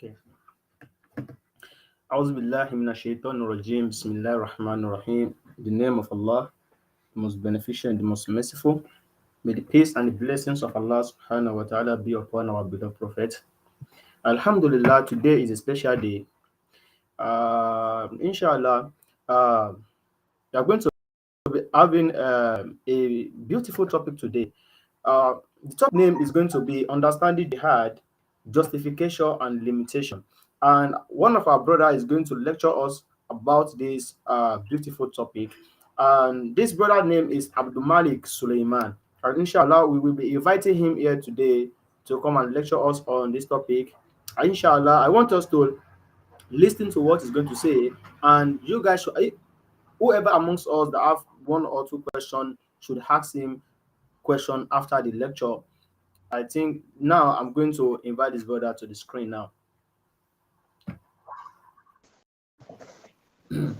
Okay. أعوذ بالله من الشيطان الرجيم بسم الله الرحمن الرحيم. In the name of Allah, the most beneficent and the most merciful. May the peace and the blessings of Allah subhanahu wa ta'ala be upon our beloved Prophet. Alhamdulillah, today is a special day. Inshallah, we are going to be having a beautiful topic today. The top name is going to be Understanding Jihad, Justification and Limitation. And one of our brother is going to lecture us about this beautiful topic. And this brother name is Abdul Malik Suleiman. And inshallah, we will be inviting him here today to come and lecture us on this topic. And inshallah, I want us to listen to what he's going to say. And you guys should, whoever amongst us that have one or two questions should ask him question after the lecture. I think now I'm going to invite this brother to the screen now. Okay.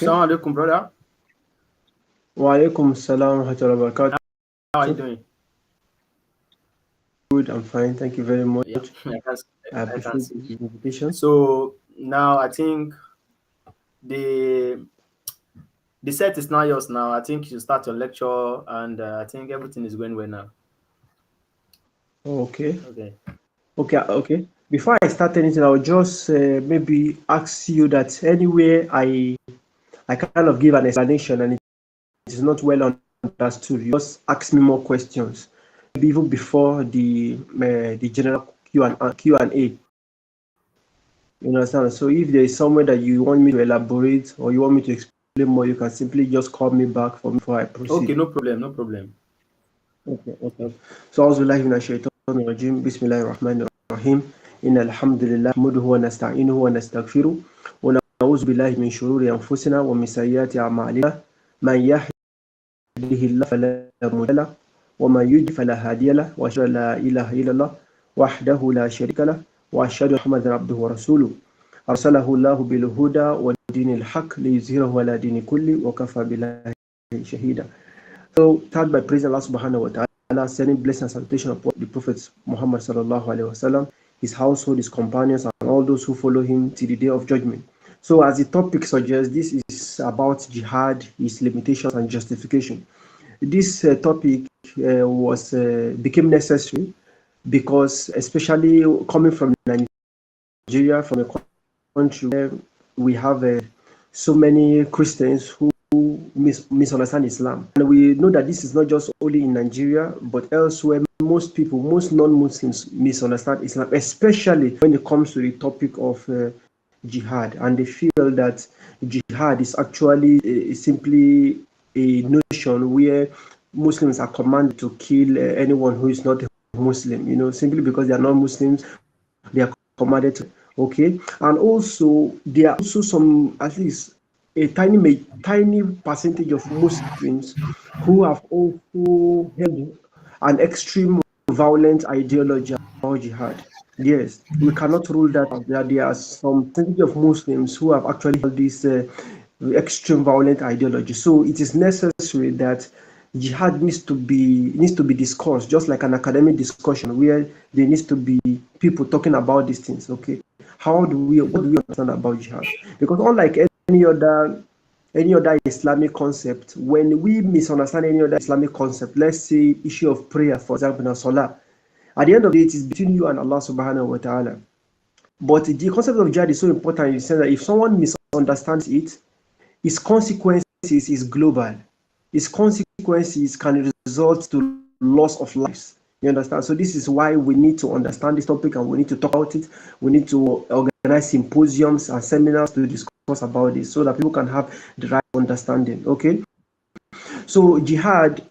Salamualaykum, brother. Walaikum salam wa rahmatullahi wa barakatuh. How are you doing? Good, I'm fine. Thank you very much. Yeah, I appreciate the invitation. So now I think the set is now yours now. I think you start your lecture and I think everything is going well now. Okay. Okay. Before I start anything, I'll just maybe ask you that anywhere I kind of give an explanation and it is not well understood, you just ask me more questions, maybe even before the general Q&A. You understand? So if there is somewhere that you want me to elaborate or you want me to explain more, you can simply just call me back before I proceed. Okay, no problem. Okay. So أعوذ بالله من الشيطان الرجيم بسم الله الرحمن الرحيم إن الحمد لله نحمده ونستعينه ونستغفره ونعوذ بالله من شرور أنفسنا ومن سيئات أعمالنا من يهده الله فلا مضل له ومن يضلل فلا هادي له وأشهد أن لا إله إلا الله وحده لا شريك له وأشهد أن محمدا عبده ورسوله أرسله الله بالهدى ودين الحق ليظهره على دين كله وكفى بالله شهيدا. So, start by praising Allah subhanahu wa ta'ala, sending blessings and salutation upon the Prophet Muhammad sallallahu alayhi wasallam, his household, his companions, and all those who follow him till the day of judgment. So, as the topic suggests, this is about jihad, its limitations and justification. This topic became necessary because, especially coming from Nigeria, from a country where we have so many Christians who misunderstand Islam, and we know that this is not just only in Nigeria but elsewhere. Most non-Muslims misunderstand Islam, especially when it comes to the topic of jihad, and they feel that jihad is actually simply a notion where Muslims are commanded to kill anyone who is not a Muslim, simply because they are not Muslims, they are commanded to. Okay, and also there are also some, at least a tiny percentage of Muslims who have also held an extreme violent ideology about jihad. Yes, we cannot rule that out. There are some percentage of Muslims who have actually held this extreme violent ideology. So it is necessary that jihad needs to be discussed, just like an academic discussion where there needs to be people talking about these things. Okay, what do we understand about jihad? Because unlike any other Islamic concept, when we misunderstand any other Islamic concept, let's say issue of prayer, for example, in Salah, at the end of the day, it is between you and Allah subhanahu wa ta'ala. But the concept of jihad is so important in the sense that if someone misunderstands it, its consequences is global. Its consequences can result to loss of lives. You understand? So this is why we need to understand this topic and we need to talk about it. We need to organize symposiums and seminars to discuss about this so that people can have the right understanding. Okay? So jihad,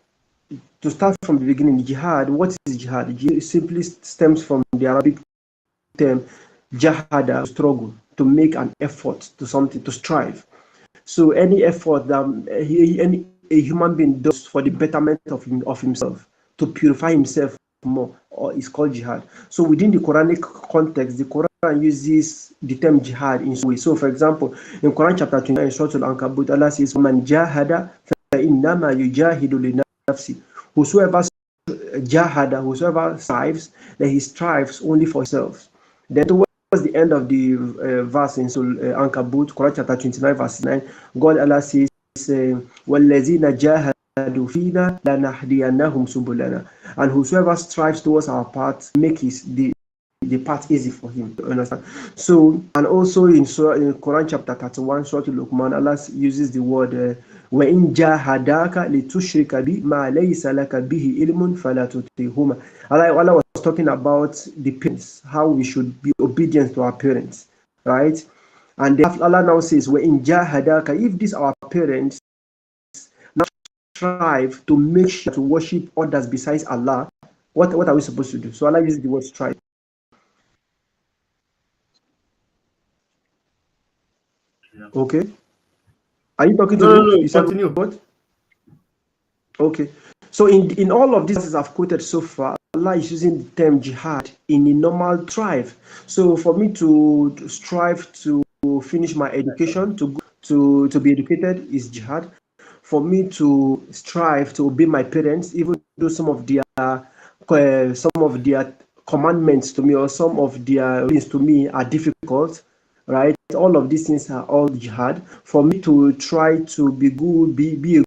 to start from the beginning, jihad, what is jihad? Jihad simply stems from the Arabic term jahada, struggle, to make an effort to something, to strive. So any effort that a human being does for the betterment of himself, to purify himself more, is called jihad. So within the Quranic context, the Quran uses the term jihad in some way. So for example, in Quran chapter 29, Surah Al-Ankabut, Allah says, "Man jahada fa innama yujahidu li nafsi." Whosoever strives, that he strives only for himself. Then towards the end of the verse in Ankabut, Quran chapter 29, verse 9, God Allah says, وَالَّذِينَ جَاهَدُوا فِينَا لَنَهْدِيَنَّهُمْ سُبُلَنَا. And whosoever strives towards our path, make the path easy for him. You understand? So, and also in Quran chapter 31, Surah Luqman, Allah uses the word وَإِنْ جَاهَدَاكَ لِتُشْرِكَ بِي مَا لَيْسَ لَكَ بِهِ إِلْمٌ فَلَا تُطِعْهُمَا. Allah was talking about the parents, how we should be obedient to our parents, right? And Allah now says, وَإِنْ جَاهَدَاكَ, if these our parents now strive to make sure to worship others besides Allah, what are we supposed to do? So Allah uses the word strive. Okay. Are you talking to No, no, me? no. You said Continue. what? Okay. So in all of these verses I've quoted so far, Allah is using the term jihad in a normal strive. So for me to strive to finish my education, to be educated is jihad. For me to strive to obey my parents, even though some of their commandments to me or some of their things to me are difficult, right? All of these things are all jihad. For me to try to be good, be a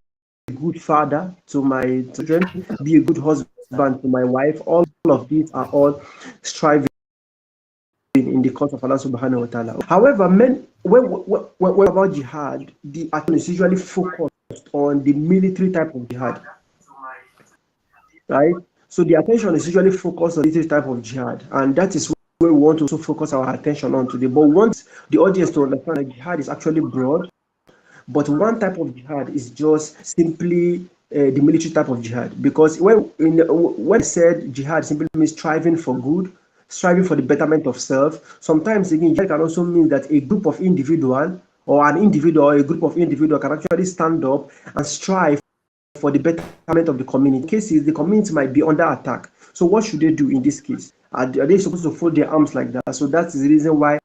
good father to my children, be a good husband to my wife. All of these are all striving in the cause of Allah subhanahu wa ta'ala. However, when about jihad, the attention is usually focused on the military type of jihad, right? So the attention is usually focused on the military type of jihad, and that is where we want to also focus our attention on today. But we want the audience to understand that jihad is actually broad. But one type of jihad is just simply the military type of jihad. Because when I said jihad simply means striving for good, striving for the betterment of self, sometimes again, jihad can also mean that a group of individual or an individual or a group of individuals can actually stand up and strive for the betterment of the community. In cases, the community might be under attack. So what should they do in this case? Are they supposed to fold their arms like that? So that is the reason why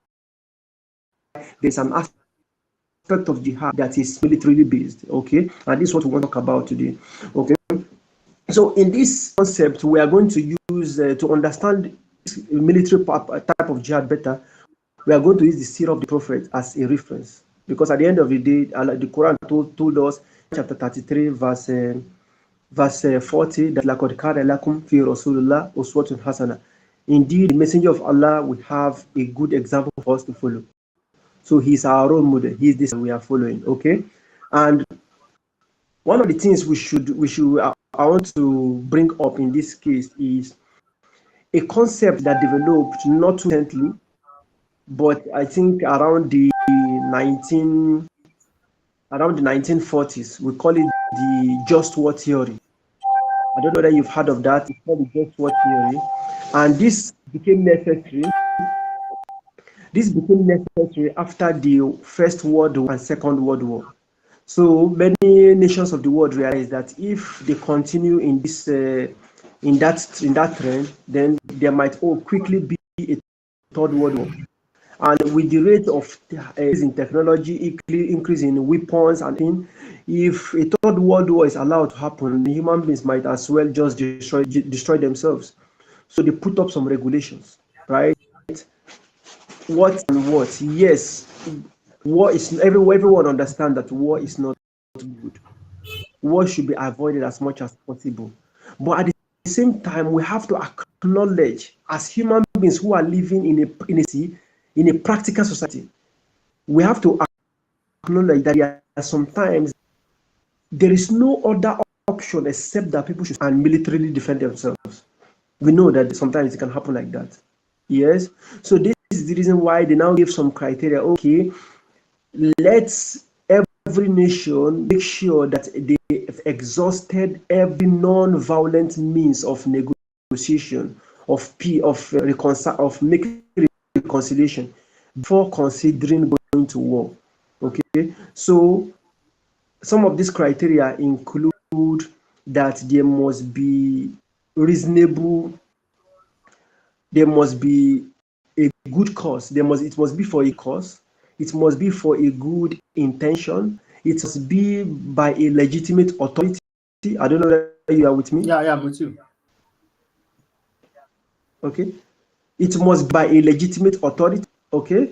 there's an aspect of jihad that is militarily based. Okay, and this is what we want to talk about today. Okay, so in this concept, we are going to use to understand military type of jihad better. We are going to use the seerah of the prophet as a reference, because at the end of the day, the Quran told us, chapter 33, verse 40, that لَقَدْ كَانَ لَكُمْ فِي رَسُولِ اللَّهِ أُسْوَةٌ حَسَنَةٌ. Indeed, the messenger of Allah will have a good example for us to follow. So he's our role model. He's this we are following. Okay, and one of the things I want to bring up in this case is a concept that developed not too recently, but I think around the 1940s. We call it the just war theory. I don't know whether you've heard of that. It's called the just war theory, and this became necessary. This became necessary after the First World War and Second World War. So many nations of the world realize that if they continue in this in that trend, then there might quickly be a third world war. And with the rate of increase in technology, increase in weapons, and if a third world war is allowed to happen, human beings might as well just destroy themselves. So they put up some regulations, right? What and what? Yes, war is everyone understand that war is not good. War should be avoided as much as possible. But at the same time, we have to acknowledge, as human beings who are living in a practical society, we have to acknowledge that there are sometimes there is no other option except that people should and militarily defend themselves. We know that sometimes it can happen like that. Yes. So this is the reason why they now give some criteria. Okay, let's every nation make sure that they have exhausted every non-violent means of negotiation, of peace, of making reconciliation before considering going to war. Okay, so some of these criteria include that there must be reasonable, there must be a good cause. It must be for a cause. It must be for a good intention. It must be by a legitimate authority. I don't know whether you are with me. Yeah, I'm with you. Okay. It must be by a legitimate authority, okay?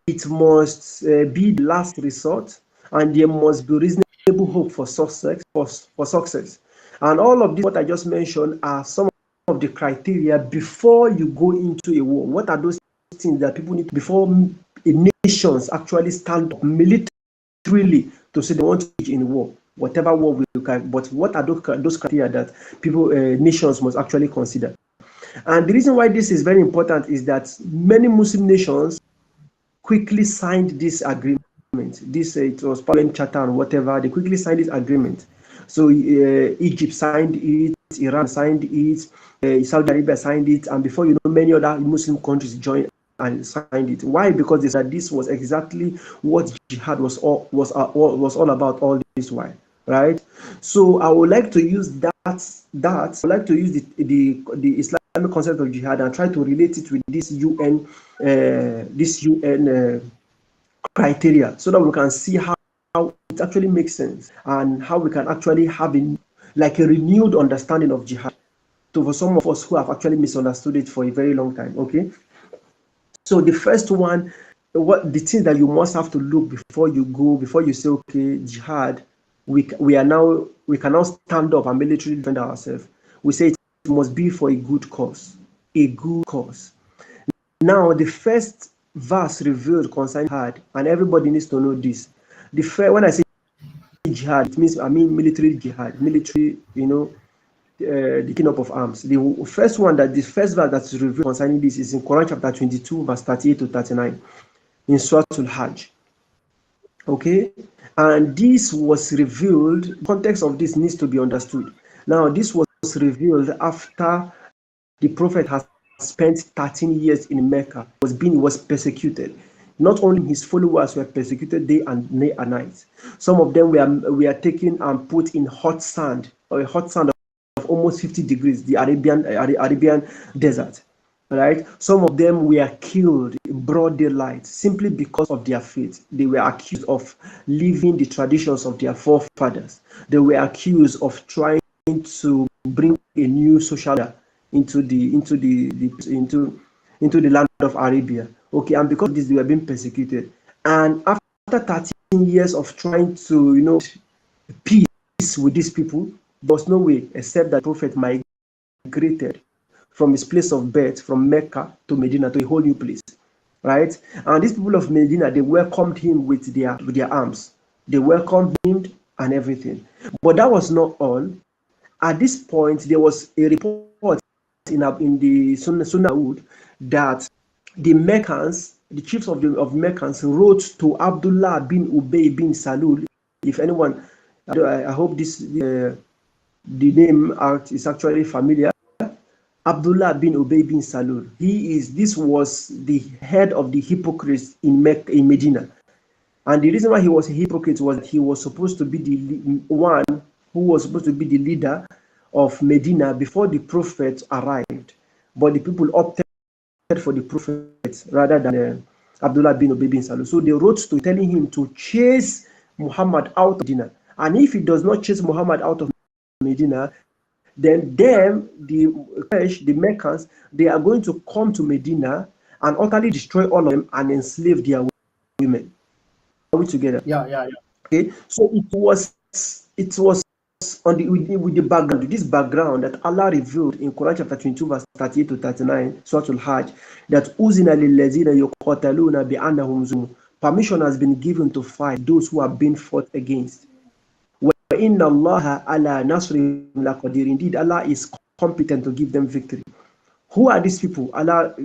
It must be the last resort, and there must be reasonable hope for success. For success, and all of this, what I just mentioned, are some of the criteria before you go into a war. What are those things that people need before nations actually stand up militarily to say they want to engage in war, whatever war we can? But what are those criteria that people, nations must actually consider? And the reason why this is very important is that many Muslim nations quickly signed this agreement. This it was UN Charter and whatever. They quickly signed this agreement. So Egypt signed it, Iran signed it, Saudi Arabia signed it, and before you know, many other Muslim countries joined and signed it. Why? Because they said this was exactly what jihad was all about all this while, right? So I would like to use I would like to use the Islamic concept of jihad and try to relate it with this UN criteria, so that we can see how it actually makes sense and how we can actually have like a renewed understanding of jihad to for some of us who have actually misunderstood it for a very long time. Okay, so the first one, what the thing that you must have to look before you say, okay, jihad, we can now stand up and militarily defend ourselves. We say it must be for a good cause, a good cause. Now, the first verse revealed concerning jihad, and everybody needs to know this. When I say jihad, it means, I mean military jihad, military, the taking up of arms. The first verse that is revealed concerning this is in Quran chapter 22, verse 38 to 39, in Surah Al-Hajj. Okay, and this was revealed. The context of this needs to be understood. Now, this was revealed after the Prophet has spent 13 years in Mecca. He was persecuted. Not only his followers were persecuted day and night. Some of them were taken and put in hot sand, or a hot sand of almost 50 degrees, the Arabian desert. Right? Some of them were killed in broad daylight simply because of their faith. They were accused of living the traditions of their forefathers. They were accused of trying to bring a new social order into the land of Arabia. Okay, and because of this, they were being persecuted. And after 13 years of trying to peace with these people, there was no way except that Prophet migrated from his place of birth, from Mecca to Medina, to a whole new place, right? And these people of Medina, they welcomed him with their arms. They welcomed him and everything. But that was not all. At this point, there was a report in the Sunnah that the Meccans, the chiefs of Meccans, wrote to Abdullah bin Ubay bin Salul. If anyone, I hope the name is actually familiar. Abdullah bin Ubay bin Salul. This was the head of the hypocrites in Medina. And the reason why he was a hypocrite was that he was supposed to be the one who was supposed to be the leader of Medina before the prophet arrived. But the people opted for the prophet rather than Abdullah bin Ubay bin Salul. So they wrote to telling him to chase Muhammad out of Medina. And if he does not chase Muhammad out of Medina, then the Meccans, they are going to come to Medina and utterly destroy all of them and enslave their women. Are we together? Yeah. Okay, so it was with the background, this background that Allah revealed in Quran chapter 22, verse 38 to 39, Surah Al-Hajj, that uzina lillazina yuqataluna bi'annahum zulm. Permission has been given to fight those who are being fought against. Inna Allah ala nasrihim laqadir. Indeed, Allah is competent to give them victory. Who are these people? Allah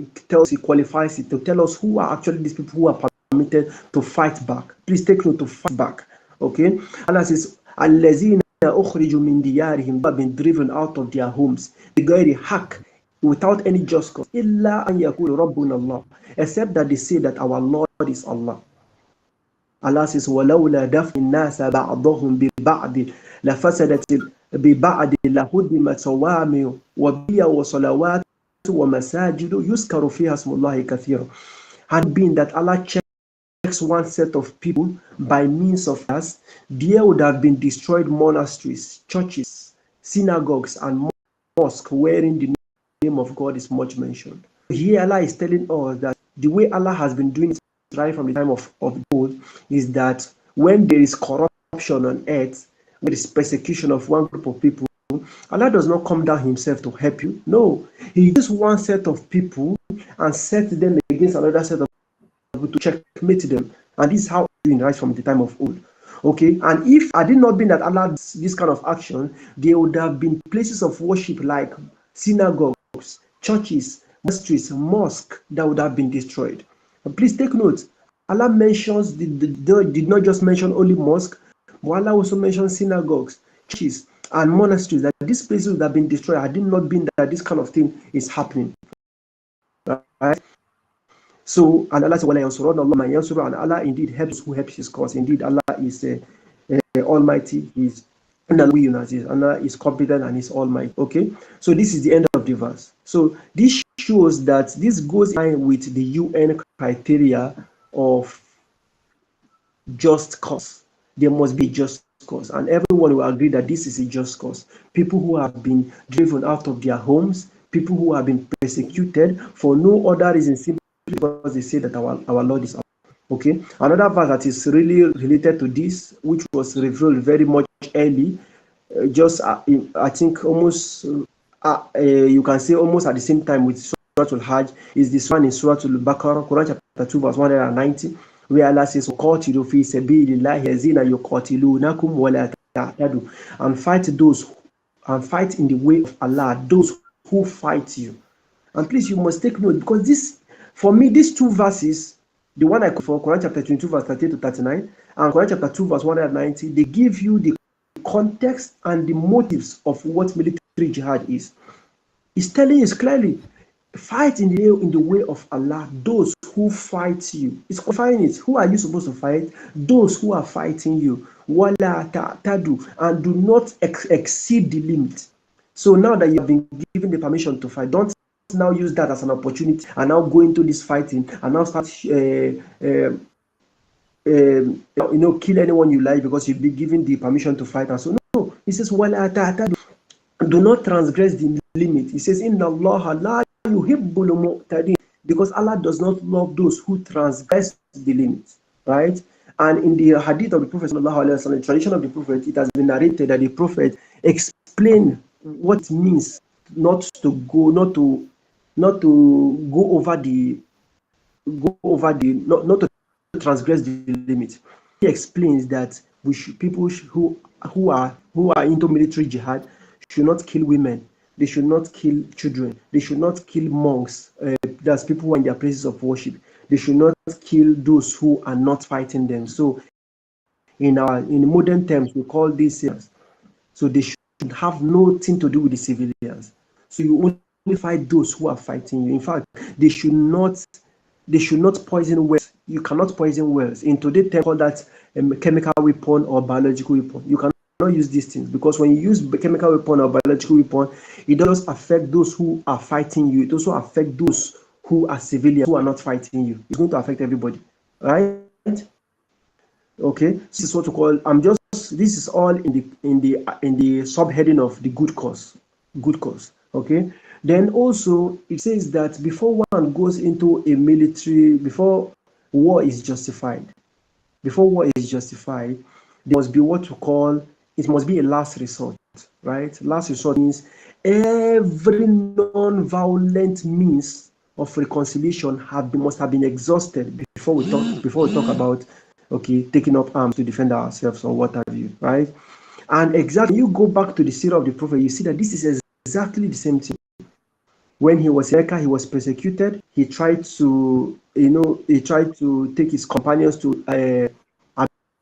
qualifies it to tell us who are actually these people who are permitted to fight back. Please take note, to fight back. Okay? Allah says, Allazina ukhriju min diyarihim, have been driven out of their homes. Bighairi haqq, without any just cause. Illa an yaqulu rabbuna Allah, except that they say that our Lord is Allah. Allah says, وَلَوْلَا دَفْنِ النَّاسَ بَعْضَهُمْ بِبَعْضٍ لَفَسَدَتِ بِبَعْضٍ لَهُدِّمَتْ صَوَامِعُ وَبِيَعُ وَصَلَوَاتُ وَمَسَاجِدُ يُذْكَرُ فِيهَا اسْمُ اللَّهِ كَثِيرًا. Had been that Allah checks one set of people by means of us, there would have been destroyed monasteries, churches, synagogues, and mosques wherein the name of God is much mentioned. here Allah is telling us that the way Allah has been doing it right from the time of old is that when there is corruption on earth, when there is persecution of one group of people, Allah does not come down himself to help you. No, he uses one set of people and set them against another set of people to checkmate them. And this is how it's doing right from the time of old. Okay, and if had it not been that Allah does this kind of action, there would have been places of worship like synagogues, churches, monasteries, mosques that would have been destroyed. And please take note, Allah mentions did not just mention only mosque, but Allah also mentions synagogues, churches, and monasteries, that these places would have been destroyed had it not been that this kind of thing is happening. Right? So, and Allah said, and Allah indeed helps who helps his cause. Indeed, Allah is Almighty. Allah is competent and is Almighty. Okay, so this is the end of the verse. So this shows that this goes in line with the UN criteria of just cause. There must be just cause, and everyone will agree that this is a just cause. People who have been driven out of their homes, people who have been persecuted for no other reason, simply because they say that our Lord is our. Okay, another verse that is really related to this, which was revealed very much early, I think almost you can say almost at the same time with Surah Al-Hajj, is this one in Surah Al-Baqarah, Quran chapter 2 verse 190, where Allah says, "Qatilu fi sabilillahi allazina yuqatilunakum wa la ta'tadu," and fight in the way of Allah those who fight you. And please, you must take note, because this, for me, these two verses, the one I quote for Quran chapter 22 verse 38 to 39 and Quran chapter 2 verse 190, they give you the context and the motives of what military jihad is. It's telling you clearly, fight in the way of Allah those who fight you. It's qualifying it. Who are you supposed to fight? Those who are fighting you. Wala ta'tadu, and do not exceed the limit. So now that you have been given the permission to fight, don't now use that as an opportunity and now go into this fighting and now start kill anyone you like because you've been given the permission to fight. And so no, he says, wala ta'tadu, do not transgress the limit. He says, inna Allah la yuhibbul mu'tadin, because Allah does not love those who transgress the limit, right? And in the hadith of the Prophet sallallahu alaihi wasallam, the tradition of the Prophet, it has been narrated that the Prophet explained what it means not to go not to transgress the limit. He explains that people who are into military jihad should not kill women, they should not kill children, they should not kill monks, that's people who are in their places of worship, they should not kill those who are not fighting them. So in modern terms, we call these civilians. So they should have nothing to do with the civilians. So you only fight those who are fighting you. In fact, they should not poison wells. You cannot poison wells. In today's term, call that a chemical weapon or biological weapon. You cannot use these things, because when you use a chemical weapon or biological weapon, it does affect those who are fighting you. It also affects those who are civilians who are not fighting you. It's going to affect everybody, right? Okay, this is what we call. This is all in the subheading of the good cause. Good cause. Okay. Then also it says that before one goes into a military, before war is justified, there must be what we call, it must be a last resort, right? Last resort means every non-violent means of reconciliation must have been exhausted before we talk about taking up arms to defend ourselves or what have you, right? And exactly, you go back to the seerah of the Prophet, you see that this is exactly the same thing. When he was in Mecca, he was persecuted. He tried to take his companions to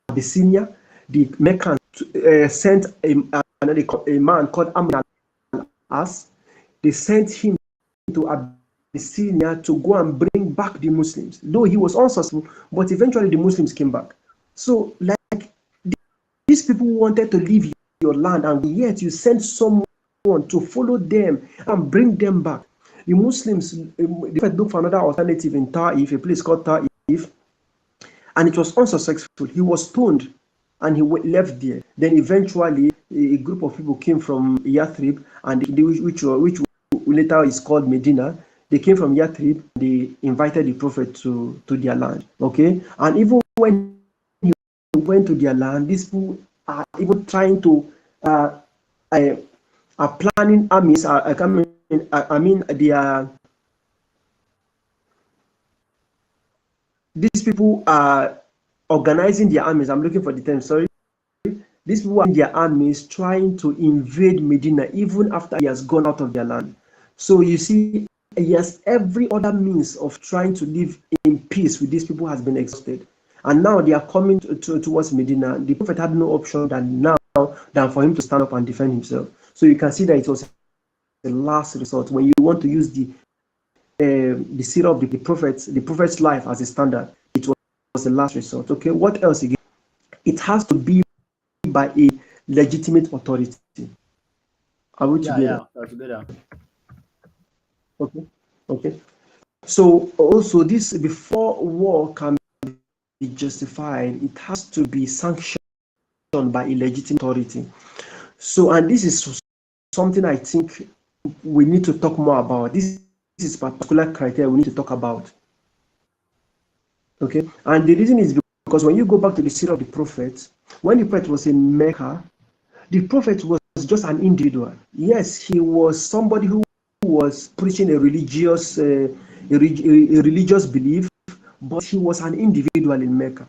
Abyssinia. The Meccans sent a man called Amr al-As. They sent him to Abyssinia to go and bring back the Muslims. Though he was unsuccessful, but eventually the Muslims came back. So, like, these people wanted to leave your land, and yet you sent someone to follow them and bring them back. The Muslims, they looked for another alternative in Ta'if, a place called Ta'if, and it was unsuccessful. He was stoned and he left there. Then eventually a group of people came from Yathrib, and which later is called Medina. They came from Yathrib. They invited the prophet to their land. Okay, and even when he went to their land, these people are even trying to uh, uh, are planning armies. I mean, they are. These people are organizing their armies. I'm looking for the term. Sorry. These people are in their armies trying to invade Medina even after he has gone out of their land. So you see, yes, every other means of trying to live in peace with these people has been exhausted. And now they are coming towards Medina. The prophet had no option than for him to stand up and defend himself. So you can see that it was a last resort. When you want to use the seerah of the prophet's life as a standard, it was the last resort. Okay, what else again? It has to be by a legitimate authority. Are we Yeah, together? yeah, we're together. Okay. Okay. So also this before war can be justified, it has to be sanctioned by a legitimate authority. So and this is something I think we need to talk more about. This is particular criteria we need to talk about. Okay. And the reason is because when you go back to the seerah of the prophet, when the prophet was in Mecca, the prophet was just an individual. Yes, he was somebody who was preaching a religious belief, but he was an individual in Mecca.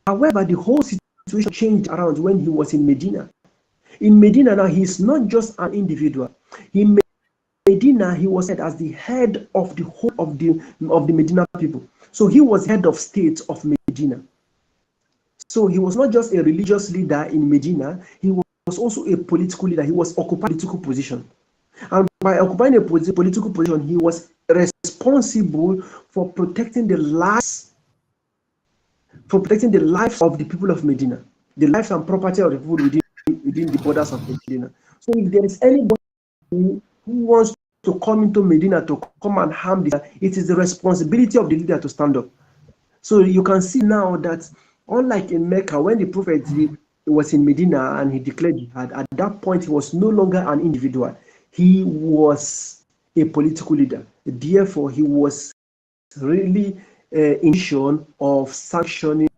However, the whole situation changed around when he was in Medina. In Medina now, he is not just an individual. In Medina, he was said as the head of the whole of the Medina people. So he was head of state of Medina. So he was not just a religious leader in Medina, he was also a political leader. He was occupying a political position. And by occupying a political position, he was responsible for protecting the lives of the people of Medina, the lives and property of the people within the borders of Medina. So if there is anybody who wants to come into Medina to come and harm this, it is the responsibility of the leader to stand up. So you can see now that unlike in Mecca, when the prophet was in Medina and he declared jihad, at that point he was no longer an individual. He was a political leader. Therefore, he was really in mission of sanctioning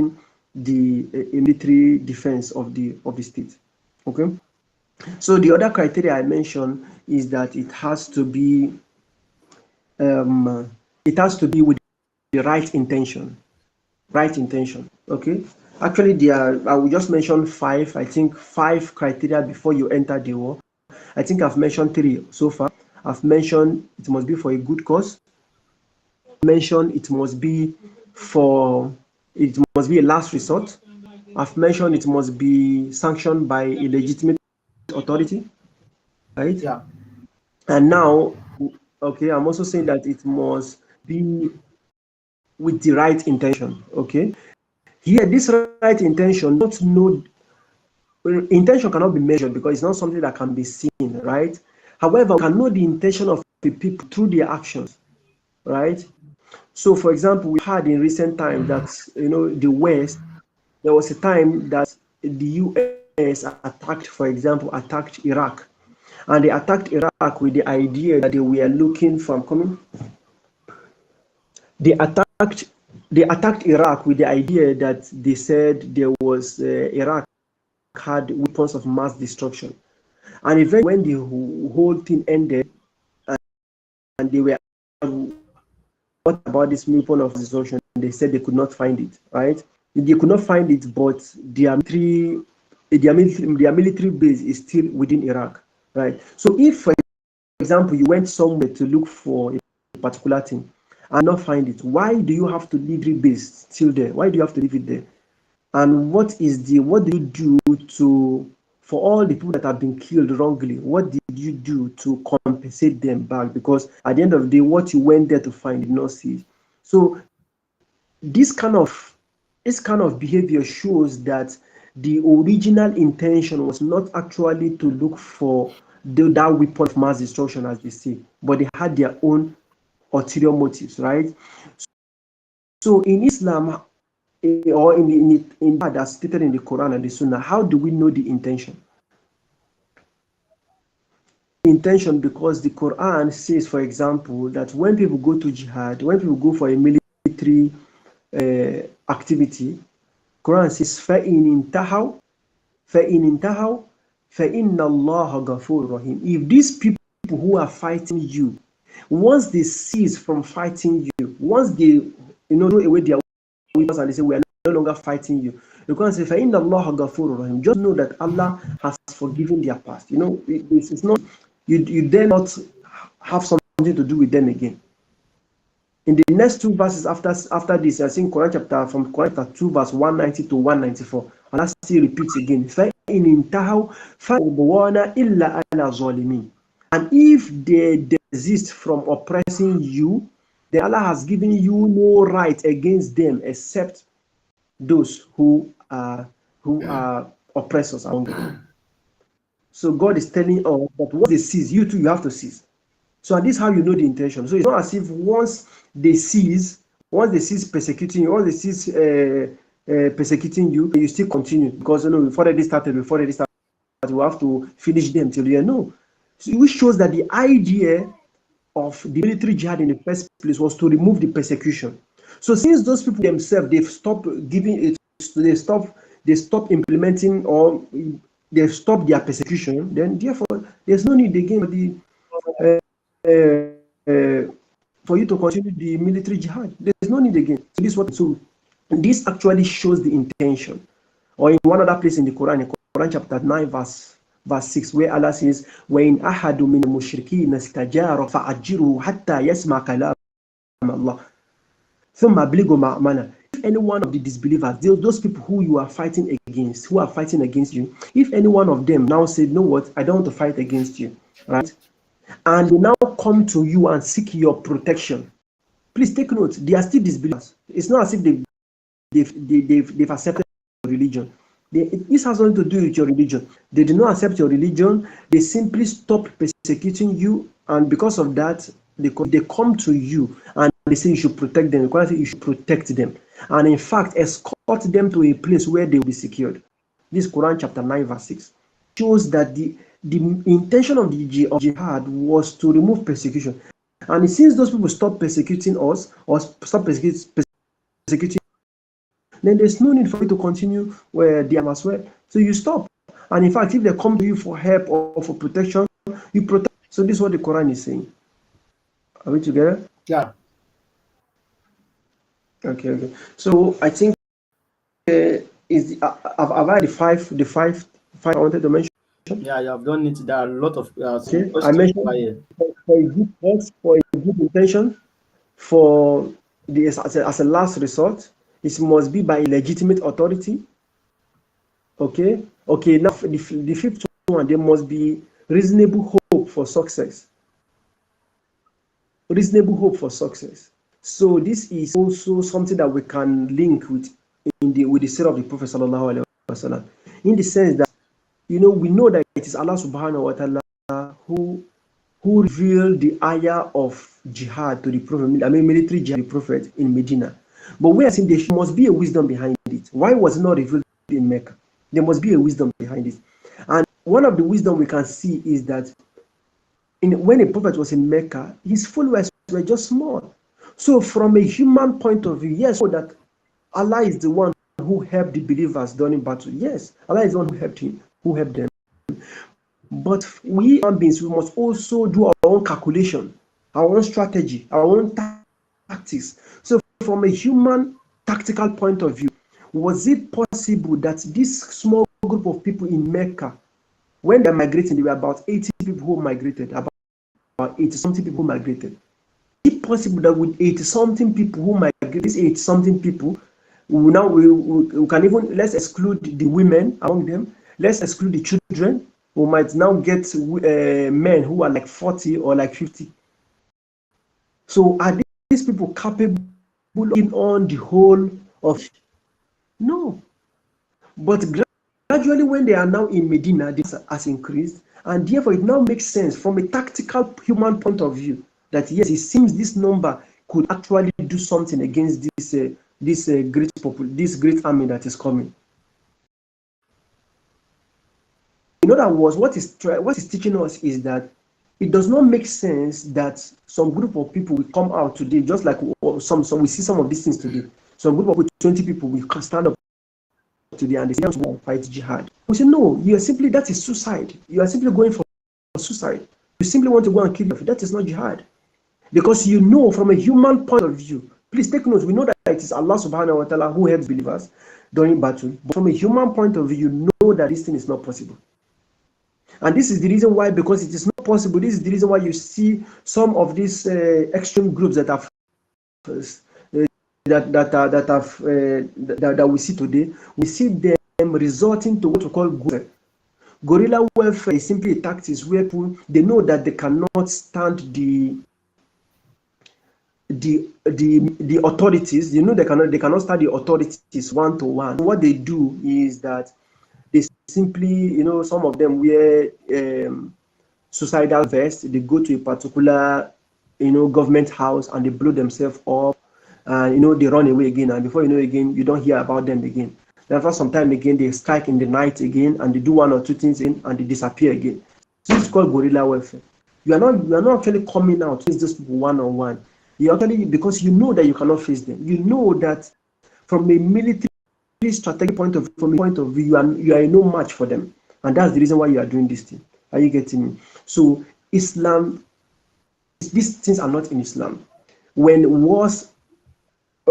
the military defense of the state. Okay. So the other criteria I mentioned is that it has to be with the right intention. Right intention. Okay. Actually, I will just mention five. I think five criteria before you enter the war. I think I've mentioned three so far. I've mentioned it must be for a good cause. Mentioned it must be a last resort. I've mentioned it must be sanctioned by a legitimate authority, right? Yeah, And now, okay, I'm also saying that it must be with the right intention. Okay. Here, this right intention, not know intention cannot be measured because it's not something that can be seen, right? However, we can know the intention of the people through their actions, right? So, for example, we had in recent times that the West. There was a time that the U.S. attacked Iraq, and they attacked Iraq with the idea that they were looking from coming. They attacked they attacked Iraq with the idea that they said there was Iraq had weapons of mass destruction. And eventually, when the whole thing ended, and they were what about this weapon of destruction? They said they could not find it. Right? They could not find it, but their military base is still within Iraq. Right? So, if, for example, you went somewhere to look for a particular thing and not find it, why do you have to leave the base still there? Why do you have to leave it there? And what do you do to for all the people that have been killed wrongly? What did you do to compensate them back? Because at the end of the day, what you went there to find did not see. So this kind of behavior shows that the original intention was not actually to look for that weapon of mass destruction, as they say, but they had their own ulterior motives, right? So in Islam, or in as stated in the Quran and the Sunnah, how do we know the intention? intention because the Quran says, for example, that when people go to jihad, when people go for a military activity, Quran says, فَإِنْ انْتَهَوْا فَإِنَّ اللَّهَ غَفُورٌ رَحِيمٌ. If these people who are fighting you, once they cease from fighting you, once they throw away their weapons and they say, we are no longer fighting you, the Quran says, فَإِنَّ اللَّهَ غَفُورٌ رَحِيمٌ. Just know that Allah has forgiven their past. It's not, you dare not have something to do with them again. In the next two verses after this, I think Quran chapter 2, verse 190 to 194, Allah still repeats again, فَإِنْ انْتَهَوْا فَعُضْوَانَ إِلَّا عَلَى ظَالِمِينَ. And if they desist from oppressing you, then Allah has given you no right against them except those who are oppressors among them. So God is telling us that once they cease, you too, you have to cease. So this is how you know the intention. So it's not as if once they cease persecuting you, once they cease persecuting you, you still continue because before they started, you have to finish them till the end. No, so which shows that the idea of the military jihad in the first place was to remove the persecution. So since those people themselves, they've stopped giving it, they stop implementing, or they've stopped their persecution, then therefore there's no need again for you to continue the military jihad. There's no need again. So this actually shows the intention. Or in one other place in the Quran chapter 9, verse 6, where Allah says, وَإِنْ أَحَدٌ مِّنَ الْمُشْرِكِينَ اسْتَجَارَ فَأَجِّرْهُ حَتَّى يَسْمَعَ كَلَامَ اللَّهِ ثُمَّ أَبْلِغْهُ مَأْمَنَهُ. If any one of the disbelievers, those people who you are fighting against, who are fighting against you, if any one of them now say, know what, I don't want to fight against you, right? And they now come to you and seek your protection. Please take note, they are still disbelievers. It's not as if they've accepted your religion. This has nothing to do with your religion. They do not accept your religion. They simply stop persecuting you, and because of that, they come to you and they say you should protect them. You should protect them, and in fact, escort them to a place where they will be secured. This Quran chapter 9, verse 6 shows that the intention of the jihad was to remove persecution. And since those people stop persecuting us, or stop persecuting, then there's no need for you to continue where they are as well. So you stop. And in fact, if they come to you for help or for protection, you protect. So this is what the Quran is saying. Are we together? Yeah. Okay. So I think I've had the five I wanted to mention. Yeah, you have done it. There are a lot of Okay, I questions over mentioned here. for a good cause, for a good intention, for the as a last resort, it must be by a legitimate authority. Okay. Now the fifth one, there must be reasonable hope for success. Reasonable hope for success. So this is also something that we can link with the sira of the Prophet sallallahu alaihi wasallam, in the sense that we know that it is Allah subhanahu wa ta'ala who revealed the ayah of jihad to the Prophet, military jihad to the Prophet in Medina. But we are saying there must be a wisdom behind it. Why was it not revealed in Mecca? There must be a wisdom behind it. And one of the wisdom we can see is that when a prophet was in Mecca, his followers were just small. So from a human point of view, yes, so that Allah is the one who helped the believers during battle. Yes, Allah is the one who helped them. But we human beings, we must also do our own calculation, our own strategy, our own tactics. So from a human tactical point of view, was it possible that this small group of people in Mecca, when they're migrating, there were about 80 people who migrated, about 80-something people who migrated. Is it possible that with 80-something people who migrated, these 80-something people, we can even, let's exclude the women among them, let's exclude the children, we might now get men who are like 40 or like 50. So are these people capable of taking on the whole of? No. But gradually, when they are now in Medina, this has increased, and therefore it now makes sense from a tactical human point of view that yes, it seems this number could actually do something against this great army that is coming. In other words, what is teaching us is that it does not make sense that some group of people will come out today, just like some we see some of these things today. Some group of 20 people will stand up today and they say to fight jihad. We say no, you are simply, that is suicide. You are simply going for suicide. You simply want to go and kill yourself. That is not jihad. Because you know from a human point of view, please take note, we know that it is Allah subhanahu wa ta'ala who helps believers during battle. But from a human point of view, you know that this thing is not possible. And this is the reason why, because it is not possible, this is the reason why you see some of these extreme groups that have that we see today, we see them resorting to what we call guerrilla warfare. Is simply a tactics where people, they know that they cannot stand the authorities. You know they cannot stand the authorities one to one. What they do is that they simply, some of them wear suicidal vests. They go to a particular, government house and they blow themselves up. And they run away again, and before you know again, you don't hear about them again. Then after some time again, they strike in the night again, and they do one or two things again, and they disappear again. So this is called guerrilla warfare. You are not actually coming out against this one-on-one. You actually, because you know that you cannot face them. You know that from a military strategic point of view, you are no match for them, and that's the reason why you are doing this thing. Are you getting me? So Islam, these things are not in Islam.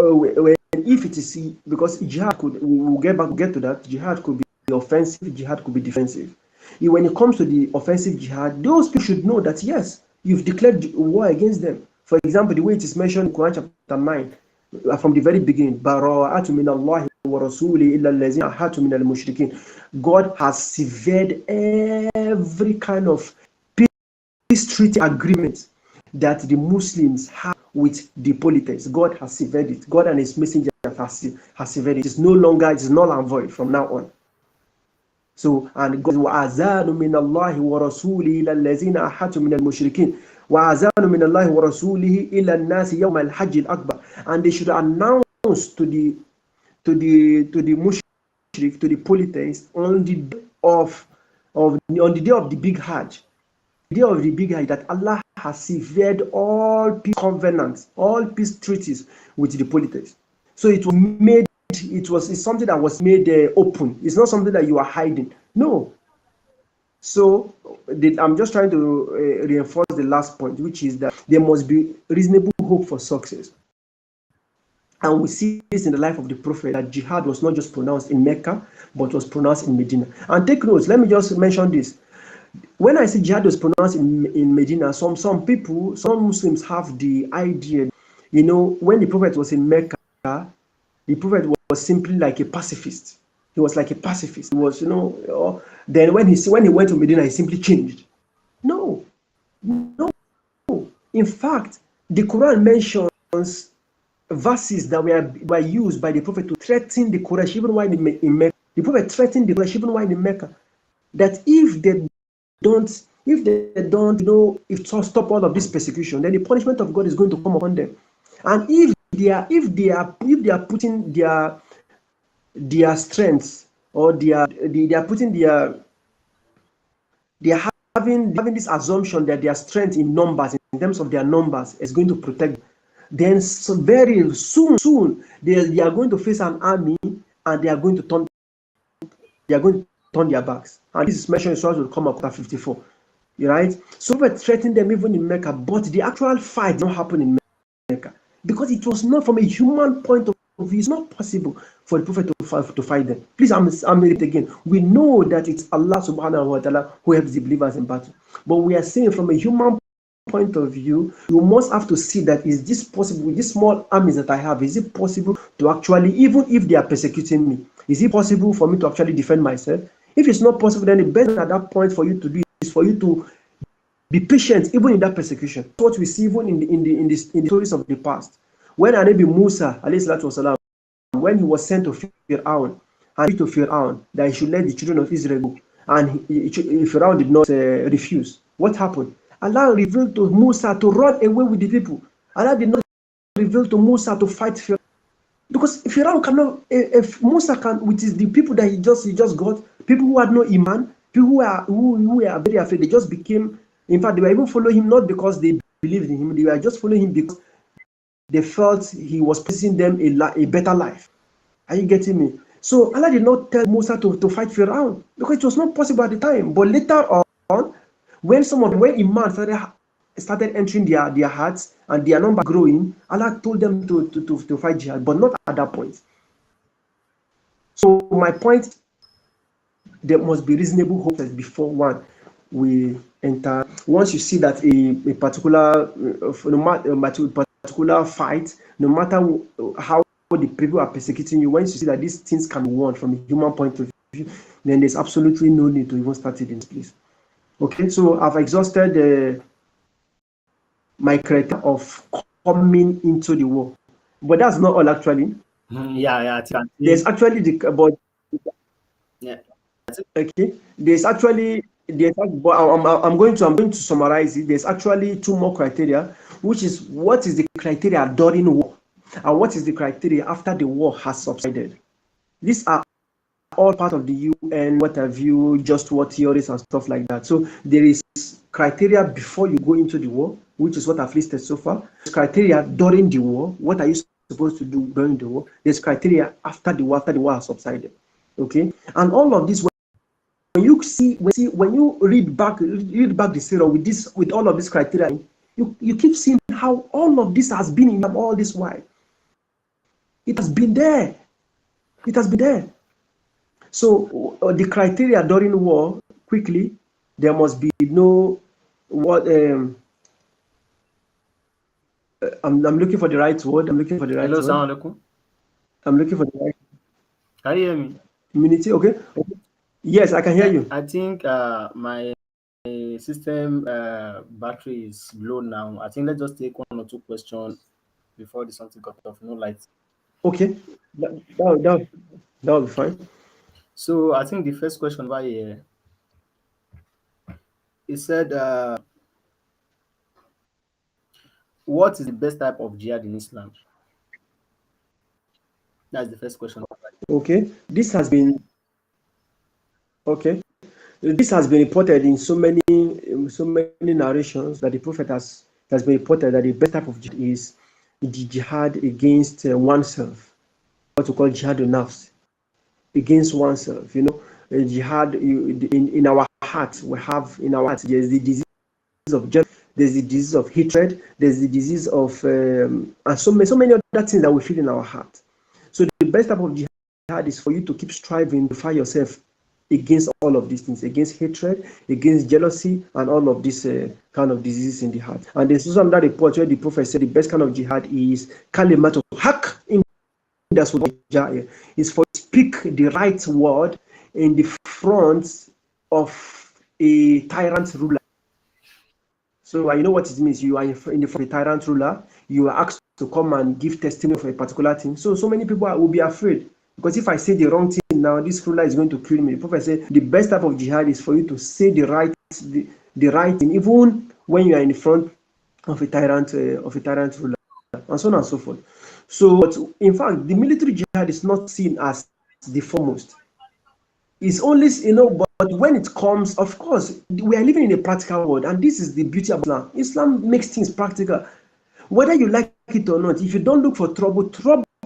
If it is, because jihad we'll get to that. Jihad could be offensive, jihad could be defensive. When it comes to the offensive jihad, those people should know that yes, you've declared war against them. For example, the way it is mentioned in Quran chapter 9, from the very beginning, bara'atu min Allah wa rasuli illa allazina ahatu min al-mushrikin. God has severed every kind of peace treaty agreement that the Muslims have with the polytheists. God has severed it. God and his messenger has severed it. It is null and void from now on. So, and God, وَأَذَانٌ مِّنَ اللَّهِ وَرَسُولِهِ إِلَى الَّذِينَ أَحَاطُوا مِنَ الْمُشْرِكِينَ وَأَذَانٌ مِّنَ اللَّهِ وَرَسُولِهِ إِلَى النَّاسِ يَوْمَ الْحَجِّ الْأَكْبَرِ. And they should announce to the mushrik, to the polytheists, on the day of the big Hajj, that Allah has severed all peace covenants, all peace treaties with the polytheists. So it's something that was made open. It's not something that you are hiding. No. So I'm just trying to reinforce the last point, which is that there must be reasonable hope for success. And we see this in the life of the Prophet, that jihad was not just pronounced in Mecca, but was pronounced in Medina. And take notes, let me just mention this. When I say jihad was pronounced in Medina, some Muslims have the idea, when the Prophet was in Mecca, the Prophet was simply like a pacifist. He was like a pacifist. He was, then when he went to Medina, he simply changed. No. In fact, the Quran mentions verses that were used by the Prophet to threaten the Quraysh even while in Mecca. The Prophet threatened the Quraysh even while in Mecca, that if they don't, stop all of this persecution, then the punishment of God is going to come upon them. And if they are putting their strengths, or they are having this assumption that their strength in numbers, in terms of their numbers, is going to protect them, then so very soon they are going to face an army, and they are going to turn their backs. And this is mentioned in Surah Al-Qamar chapter 54. Right? So we threatened them even in Mecca, but the actual fight did not happen in Mecca, because it was not, from a human point of view, it's not possible for the Prophet to fight them. Please, I'm it again. We know that it's Allah subhanahu wa ta'ala who helps the believers in battle. But we are saying, from a human point of view, you must have to see that, is this possible with these small armies that I have? Is it possible to actually, even if they are persecuting me, is it possible for me to actually defend myself? If it's not possible, then the best at that point for you to do is for you to be patient, even in that persecution. What we see even in the stories of the past, when Anabi Musa alayhi salatu wasalam, when he was sent to Fir'aun, and to Fir'aun that he should let the children of Israel go, and Fir'aun did not refuse, what happened? Allah revealed to Musa to run away with the people. Allah did not reveal to Musa to fight Fir'aun, because Fir'aun cannot. If Musa can, which is the people that he just got, people who had no iman, people who were very afraid, they just became In fact, they were even following him not because they believed in him, they were just following him because they felt he was promising them a better life. Are you getting me? So Allah did not tell Musa to fight Pharaoh because it was not possible at the time. But later on, when Iman started entering their hearts and their number growing, Allah told them to fight jihad, but not at that point. So my point, there must be reasonable hope before one we enter. Once you see that a particular particular fight, no matter how the people are persecuting you, once you see that these things can be won from a human point of view, then there's absolutely no need to even start it in this place. Okay, so I've exhausted my criteria of coming into the war, but that's not all actually. Yeah, I There's think, actually yeah, okay. But I'm going to summarize it. There's actually two more criteria, which is what is the criteria during war, and what is the criteria after the war has subsided. These are all part of the UN, what have you, just war theories and stuff like that. So there is criteria before you go into the war, which is what I've listed so far. There's criteria during the war. What are you supposed to do during the war? There's criteria after the war has subsided. Okay, and all of this, when you read back the Surah with all of this criteria, you keep seeing how all of this has been in them all this while. It has been there. It has been there. So the criteria during war, quickly, there must be no what I'm looking for the right word. hello, Salamualaykum. I'm looking for the right Can you hear me? community. Okay. Yes, I can hear you. I think my system battery is low now. I think let's just take one or two questions before the something cut off. No light. Okay. That will be fine. So I think the first question by here, it said, what is the best type of jihad in Islam? That's the first question. Okay. Okay. This has been reported in so many narrations that the Prophet has been reported that the best type of jihad is the jihad against oneself, what we call Jihadun Nafs, against oneself. Jihad in our hearts, we have in our hearts, there's the disease of jealousy, there's the disease of hatred, there's the disease of and so many other things that we feel in our heart. So the best type of jihad is for you to keep striving to fight yourself against all of these things, against hatred, against jealousy, and all of these kind of diseases in the heart. And there's also another report where the Prophet said the best kind of jihad is kalimatu haq. That's what jihad is for. Speak the right word in the front of a tyrant ruler. So you know what it means. You are in the front of a tyrant ruler. You are asked to come and give testimony for a particular thing. So many people will be afraid. Because if I say the wrong thing now, this ruler is going to kill me. The Prophet said the best type of jihad is for you to say the right thing, even when you are in front of a tyrant ruler, and so on and so forth. So, but in fact, the military jihad is not seen as the foremost. It's only, but when it comes, of course, we are living in a practical world, and this is the beauty of Islam. Islam makes things practical. Whether you like it or not, if you don't look for trouble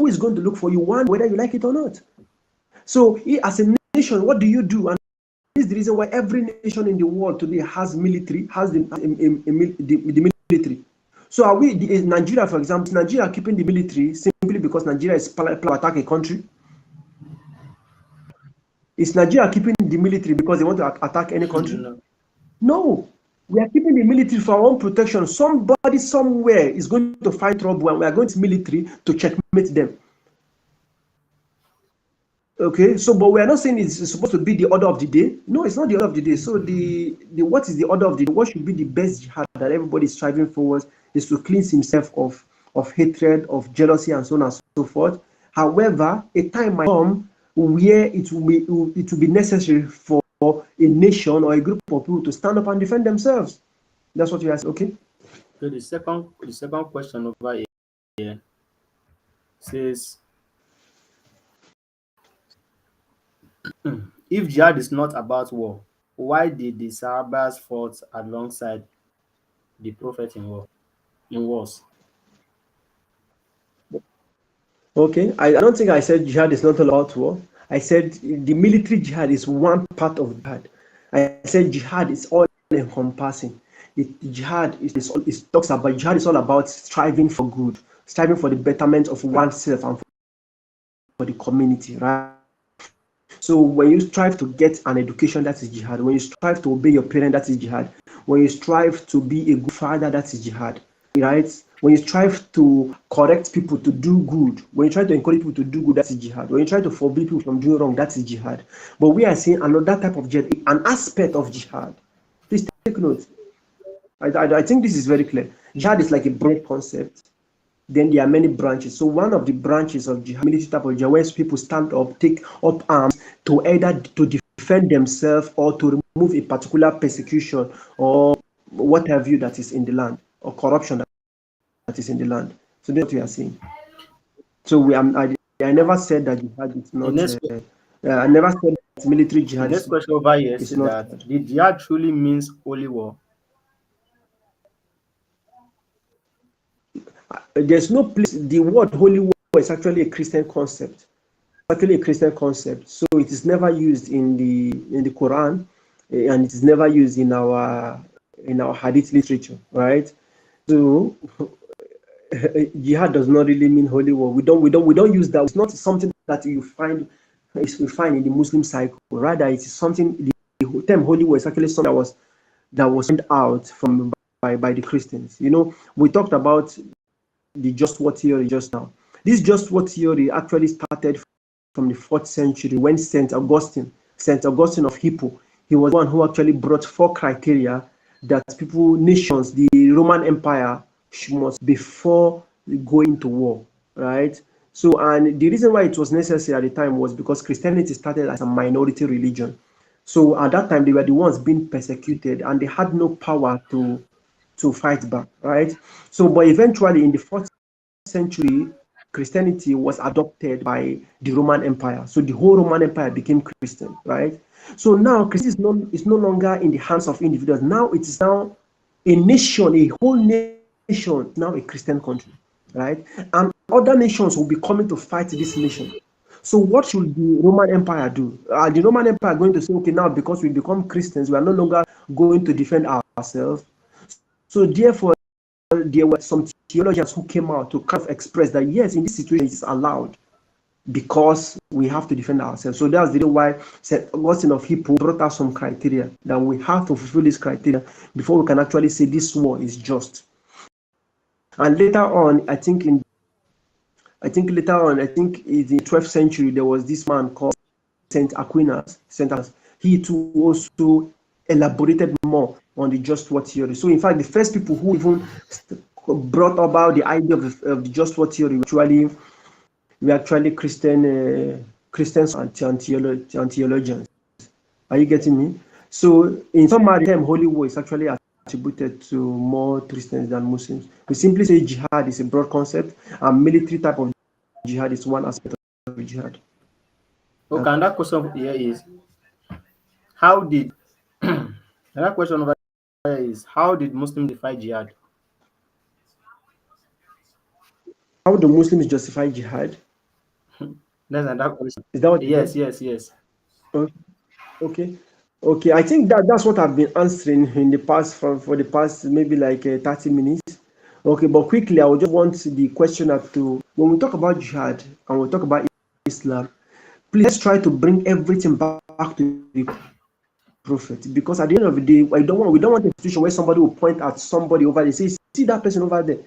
is going to look for you, one, whether you like it or not. So, as a nation, what do you do? And this is the reason why every nation in the world today has military, has the military. So, are we, in Nigeria, for example, is Nigeria keeping the military simply because Nigeria is planning to attack a country? Is Nigeria keeping the military because they want to attack any country? No. We are keeping the military for our own protection. Somebody somewhere is going to find trouble, and we are going to military to checkmate them. Okay, so but we are not saying it's supposed to be the order of the day. No, it's not the order of the day. So the what is the order of the day? What should be the best jihad that everybody is striving for is to cleanse himself of hatred, of jealousy, and so on and so forth. However, a time might come where it will be necessary for a nation or a group of people to stand up and defend themselves. That's what you ask. Okay. So the second question over here says, if jihad is not about war, why did the Sahabas fought alongside the prophet in war in wars. Okay, I don't think I said jihad is not all about war. I said the military jihad is one part of jihad. I said jihad is all encompassing. Jihad is talks about jihad is all about striving for good, striving for the betterment of oneself and for the community, right? So when you strive to get an education, that is jihad. When you strive to obey your parent, that is jihad. When you strive to be a good father, that is jihad, right? When you strive to correct people to do good, when you try to encourage people to do good, that is jihad. When you try to forbid people from doing wrong, that is jihad. But we are seeing another type of jihad, an aspect of jihad. Please take note. I think this is very clear. Jihad is like a broad concept. Then there are many branches. So one of the branches of jihad, military type of jihad, where people stand up, take up arms to either to defend themselves or to remove a particular persecution or what have you that is in the land, or corruption that is in the land. So that's what we are saying. So I never said that jihad is The not. next I never said that military the jihad next question over here is says not that jihad. the jihad truly means holy war. There's no place. The word holy war is actually a Christian concept. Actually a Christian concept. So it is never used in the Quran, and it is never used in our Hadith literature, right? So jihad does not really mean holy war. We don't use that. It's not something that you find in the Muslim cycle. Rather, it is something. The term holy war is actually something that was sent out from by the Christians. We talked about the just war theory just now. This just war theory actually started from the 4th century when Saint Augustine of Hippo, he was the one who actually brought 4 criteria that nations, the Roman Empire must before going to war, right? So, and the reason why it was necessary at the time was because Christianity started as a minority religion. So at that time, they were the ones being persecuted, and they had no power to fight back, right? So, but eventually in the 4th century, Christianity was adopted by the Roman Empire. So the whole Roman Empire became Christian, right? So now Christianity is no longer in the hands of individuals. Now it is now a nation, a whole nation, now a Christian country, right? And other nations will be coming to fight this nation. So what should the Roman Empire do? The Roman Empire going to say, okay, now because we become Christians, we are no longer going to defend ourselves. So therefore, there were some theologians who came out to kind of express that yes, in this situation it is allowed because we have to defend ourselves. So that's the reason why St. Augustine of Hippo brought out some criteria that we have to fulfill this criteria before we can actually say this war is just. And later on, I think in the 12th century, there was this man called Saint Aquinas. He too also elaborated more on the just war theory. So in fact, the first people who even brought about the idea of the just war theory were actually Christians and theologians. Are you getting me? So in summary, the term holy war is actually attributed to more Christians than Muslims. We simply say jihad is a broad concept, and military type of jihad is one aspect of jihad. Okay, and that question here is how did another question over here is how did Muslims defy jihad? How do Muslims justify jihad? That's another question. Is that what you Yes, said? yes, yes. Okay. Okay, I think that's what I've been answering in the past for the past maybe like 30 minutes. Okay, but quickly, I would just want the questioner to, when we talk about jihad and we talk about Islam, please let's try to bring everything back to the prophet, because at the end of the day, we don't want a situation where somebody will point at somebody over there, say, see that person over there.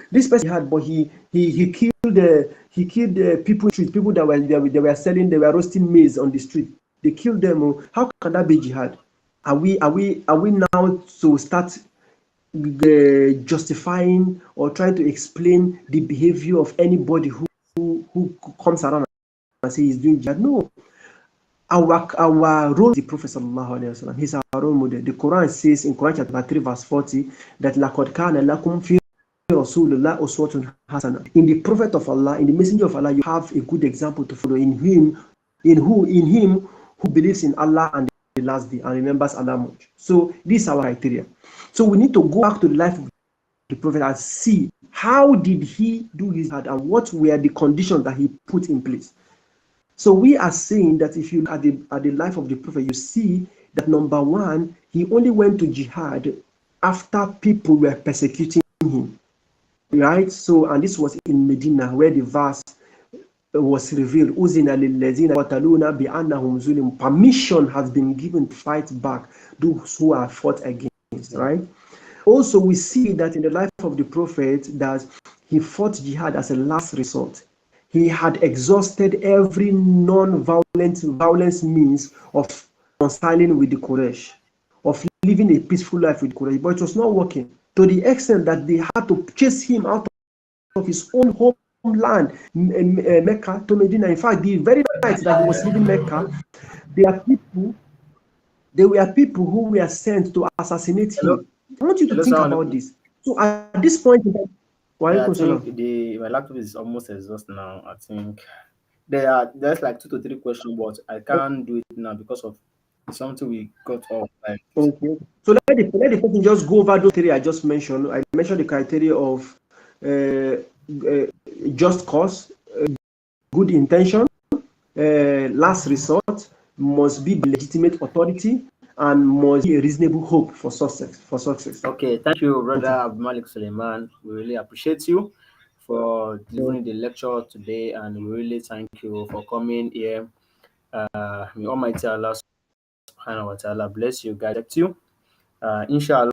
This person had, but he killed people in the street, people that were selling, they were roasting maize on the street. They killed them. How can that be jihad? Are we now to start justifying or trying to explain the behavior of anybody who comes around and say he's doing jihad? No. Our role is the Prophet sallallahu alaihi wasallam. He's our role model. The Quran says in Quran chapter 3 verse 40 that لَقَدْ كَانَ لَكُمْ فِي Rasulullah uswatun hasana. In the Prophet of Allah, in the Messenger of Allah, you have a good example to follow. In him who believes in Allah and the last day and remembers Allah much. So this is our criteria. So we need to go back to the life of the Prophet and see how did he do his jihad and what were the conditions that he put in place. So we are saying that if you look at the life of the Prophet, you see that number one, he only went to jihad after people were persecuting him, right? So, and this was in Medina where the verse was revealed. Permission has been given to fight back those who are fought against, right? Also, we see that in the life of the Prophet that he fought jihad as a last resort. He had exhausted every violence means of reconciling with the Quraysh, of living a peaceful life with Quraysh, but it was not working to the extent that they had to chase him out of his own homeland, Mecca to Medina. In fact, the very night that he was leaving Mecca, there were people who were sent to assassinate Hello, him. I want you to hello, think Salaam about alaikum. this. So at this point, Yeah, I Walaikum think salam. my laptop is almost exhausted now. I think there's like 2 to 3 questions, but I can't do it now because of something we got off. Like, Okay. So let the person just go over those three I just mentioned. I mentioned the criteria of uh, uh, just cause, good intention, last resort, must be legitimate authority, and must be a reasonable hope for success. okay, thank you, brother Okay. Abu Malik Suleiman. We really appreciate you for delivering the lecture today, and we really thank you for coming here. May Almighty Allah subhanahu wa ta'ala bless you, guys. Protect you. Inshallah,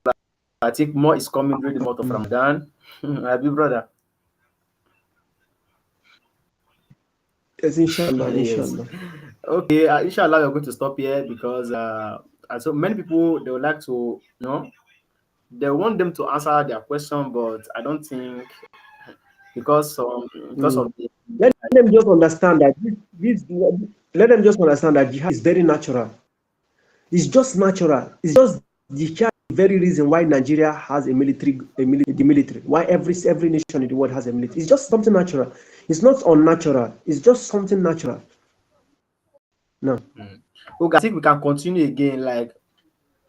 I think more is coming during the month of Ramadan. Abi brother. Yes, inshallah, Yes. inshallah. Okay, inshallah, we're going to stop here because so many people they would like to, they want them to answer their question, but I don't think because Mm. of the Let them just understand that let them just understand that jihad is very natural. It's just natural. It's just the very reason why Nigeria has the military. Why every nation in the world has a military. It's just something natural. It's not unnatural. It's just something natural. No. okay, I think we can continue again. Like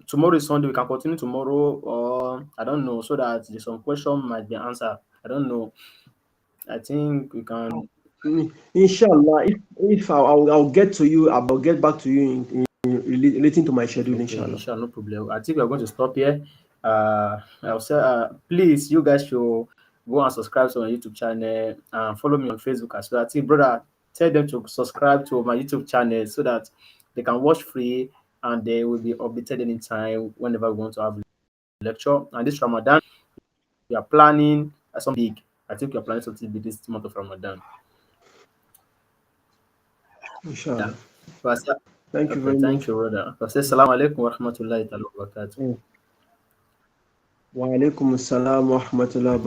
tomorrow is Sunday, we can continue tomorrow, or I don't know, so that there's some question might be answered. I don't know. I think we can. Inshallah, if I'll get to you, I'll get back to you relating to my schedule. Okay, Inshallah. inshallah, no problem. I think we're going to stop here. I'll say, please, you guys should go and subscribe to my YouTube channel and follow me on Facebook as well. I think, brother, tell them to subscribe to my YouTube channel so that they can watch free and they will be updated anytime whenever we want to have a lecture. And this Ramadan, we are planning something big. I think we are planning something big this month of Ramadan. Yeah. Inshallah. Pastor, Thank you okay, very thank much. you, brother. Pastor, Salamualaykum wa rahmatullahi wa barakatuh. Wa alaikum assalam wa rahmatullahi wa barakatuh.